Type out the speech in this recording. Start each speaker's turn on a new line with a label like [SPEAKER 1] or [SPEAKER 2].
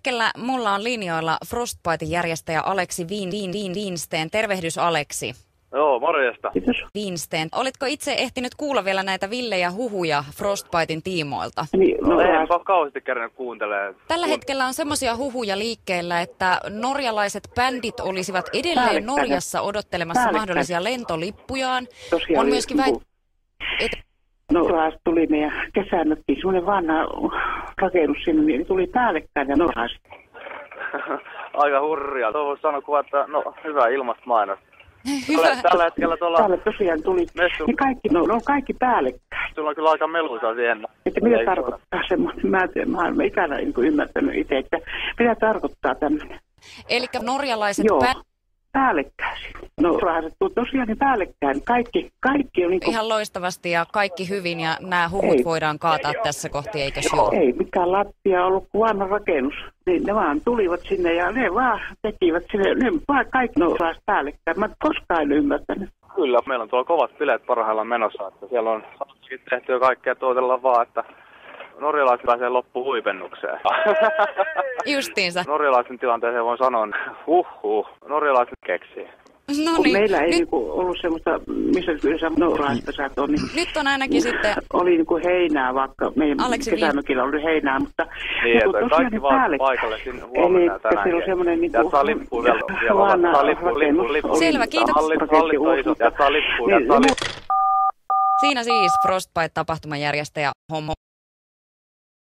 [SPEAKER 1] hetkellä mulla on linjoilla Frostbitein järjestäjä Aleksi Wiensteen. Tervehdys Aleksi.
[SPEAKER 2] Joo, morjesta.
[SPEAKER 3] Kiitos.
[SPEAKER 1] Wiensteen. Olitko itse ehtinyt kuulla vielä näitä villejä huhuja Frostbitein tiimoilta?
[SPEAKER 2] No enpä kauheasti kerran kuuntelemaan.
[SPEAKER 1] Tällä hetkellä on semmoisia huhuja liikkeellä, että norjalaiset bändit olisivat edelleen Norjassa odottelemassa mahdollisia lentolippujaan. On myöskin
[SPEAKER 3] Norjasta tuli meidän kesämökkiin, semmoinen vanha rakennus sinne, niin tuli päällekkäin ja Norjasta.
[SPEAKER 2] Aika hurjaa. Tuohon sanoa, että hyvä ilmastomainos.
[SPEAKER 1] Hyvä.
[SPEAKER 2] Tällä hetkellä tuolla
[SPEAKER 3] Täällä tosiaan tuli, niin kaikki, ne on kaikki päällekkäin.
[SPEAKER 2] Sulla on kyllä aika meluisaa siihen.
[SPEAKER 3] Että mitä tarkoittaa semmoinen, mä en ikänä ymmärtänyt itse, että mitä tarkoittaa tämmöinen.
[SPEAKER 1] Elikkä norjalaiset
[SPEAKER 3] päällekkäin. No tosiaan niin päällekkäin. Kaikki on niin kuin
[SPEAKER 1] ihan loistavasti ja kaikki hyvin ja nämä huhut voidaan kaataa tässä kohti, eikö joo?
[SPEAKER 3] Ei mikään lattia ollut kuin vanha rakennus. Niin ne vaan tulivat sinne ja ne vaan tekivät sinne, ne vaan kaikki nousivat päällekkäin. Mä koskaan en ymmärtänyt.
[SPEAKER 2] Kyllä, meillä on tuolla kovat bileet parhaillaan menossa, että siellä on tehty jo kaikkea tuotella vaan, että norjalaiset pääsee loppuhuipennukseen.
[SPEAKER 1] Justiinsa.
[SPEAKER 2] Norjalaisen tilanteeseen voin sanoa, norjalaiset keksii.
[SPEAKER 1] No
[SPEAKER 3] kun
[SPEAKER 1] niin,
[SPEAKER 3] meillä ei niinku ollut semmoista, missä yleensä norjalaista satoi, niin
[SPEAKER 1] nyt on ainakin sitten
[SPEAKER 3] oli niinku heinää, vaikka meidän kesämökillä oli heinää, mutta
[SPEAKER 2] niin, että
[SPEAKER 3] tosiaan
[SPEAKER 2] kaikki
[SPEAKER 3] niin
[SPEAKER 2] vaan paikalle sinne huomenna ja tänään.
[SPEAKER 3] Eli on semmoinen niinku
[SPEAKER 2] ja saa lippuun vielä. Lippu.
[SPEAKER 1] Selvä, kiitos.
[SPEAKER 2] Hallit on isot ja saa lippuun.
[SPEAKER 1] Siinä siis Frostbite-tapahtuman järjestäjä Hommo.